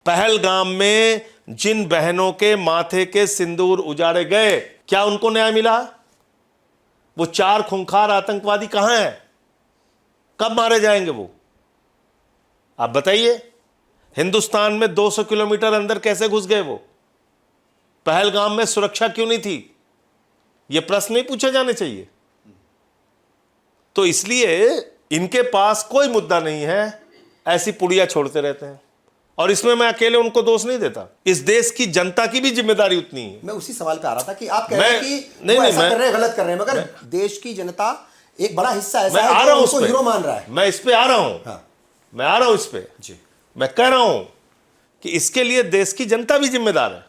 पहलगाम में जिन बहनों के माथे के सिंदूर उजाड़े गए, क्या उनको न्याय मिला? वो 4 खूंखार आतंकवादी कहां हैं? कब मारे जाएंगे वो? आप बताइए। हिंदुस्तान में 200 किलोमीटर अंदर कैसे घुस गए वो? पहलगाम में सुरक्षा क्यों नहीं थी? ये प्रश्न नहीं पूछे जाने चाहिए। तो इसलिए इनके पास कोई मुद्दा नहीं है, ऐसी पुड़िया छोड़ते रहते हैं। और इसमें मैं अकेले उनको दोष नहीं देता, इस देश की जनता की भी जिम्मेदारी उतनी है। मैं उसी सवाल पे आ रहा था कि आप कह रहे हैं कि वो ऐसा कर रहे हैं, गलत कर रहे हैं, मगर देश की जनता एक बड़ा हिस्सा ऐसा है जो उसको हीरो मान रहा है। मैं इस पे आ रहा हूं। हाँ। मैं आ रहा हूं इस पे जी। मैं कह रहा हूं कि इसके लिए देश की जनता भी जिम्मेदार है।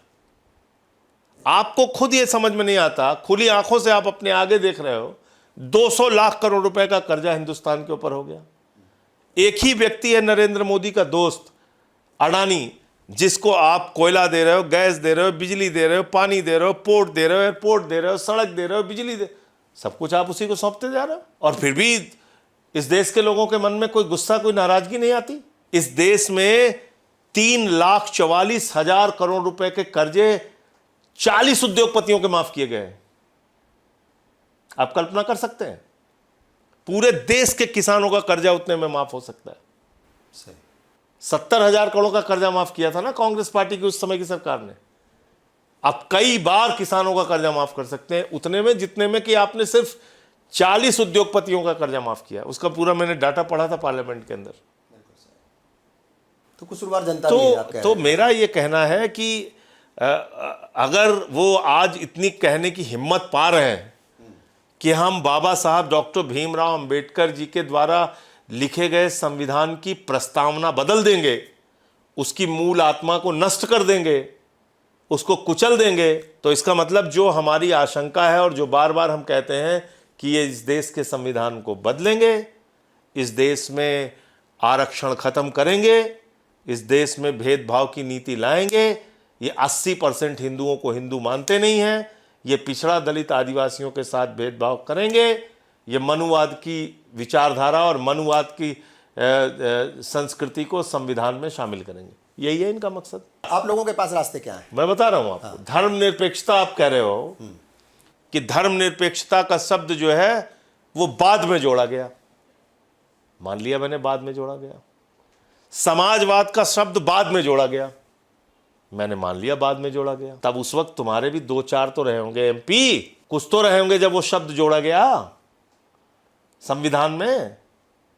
आपको खुद ये समझ में नहीं आता, खुली आंखों से आप अपने आगे देख रहे हो, 200 लाख करोड़ रुपए का कर्जा हिंदुस्तान के ऊपर हो गया। एक ही व्यक्ति है नरेंद्र मोदी का दोस्त अडानी, जिसको आप कोयला दे रहे हो, गैस दे रहे हो, बिजली दे रहे हो, पानी दे रहे हो, पोर्ट दे रहे हो, एयरपोर्ट दे रहे हो, सड़क दे रहे हो, बिजली दे, सब कुछ आप उसी को सौंपते जा रहे हो। और फिर भी इस देश के लोगों के मन में कोई गुस्सा, कोई नाराजगी नहीं आती। इस देश में 3,44,000 करोड़ रुपए के कर्जे 40 उद्योगपतियों के माफ किए गए हैं। आप कल्पना कर सकते हैं? पूरे देश के किसानों का कर्जा उतने में माफ हो सकता है। सही। 70,000 करोड़ का कर्जा माफ किया था ना कांग्रेस पार्टी की उस समय की सरकार ने। अब कई बार किसानों का कर्जा माफ कर सकते हैं उतने में जितने में कि आपने सिर्फ 40 उद्योगपतियों का कर्जा माफ किया। उसका पूरा मैंने डाटा पढ़ा था पार्लियामेंट के अंदर। तो कसूरवार जनता भी है, आप कह रहे तो हैं। मेरा ये कहना है कि अगर वो आज इतनी कहने की हिम्मत पा रहे हैं कि हम बाबा साहब डॉक्टर भीमराव अंबेडकर जी के द्वारा लिखे गए संविधान की प्रस्तावना बदल देंगे, उसकी मूल आत्मा को नष्ट कर देंगे, उसको कुचल देंगे, तो इसका मतलब जो हमारी आशंका है और जो बार बार हम कहते हैं कि ये इस देश के संविधान को बदलेंगे, इस देश में आरक्षण खत्म करेंगे, इस देश में भेदभाव की नीति लाएंगे। ये 80% हिंदुओं को हिंदू मानते नहीं हैं, ये पिछड़ा दलित आदिवासियों के साथ भेदभाव करेंगे, ये मनुवाद की विचारधारा और मनुवाद की संस्कृति को संविधान में शामिल करेंगे। यही है इनका मकसद। आप लोगों के पास रास्ते क्या हैं? मैं बता रहा हूं आपको। धर्मनिरपेक्षता आप कह रहे हो कि धर्मनिरपेक्षता का शब्द जो है वो बाद में जोड़ा गया। मान लिया मैंने, बाद में जोड़ा गया। समाजवाद का शब्द बाद में जोड़ा गया, मैंने मान लिया बाद में जोड़ा गया। तब उस वक्त तुम्हारे भी 2-4 तो रहे होंगे एमपी, कुछ तो रहे होंगे जब वो शब्द जोड़ा गया संविधान में।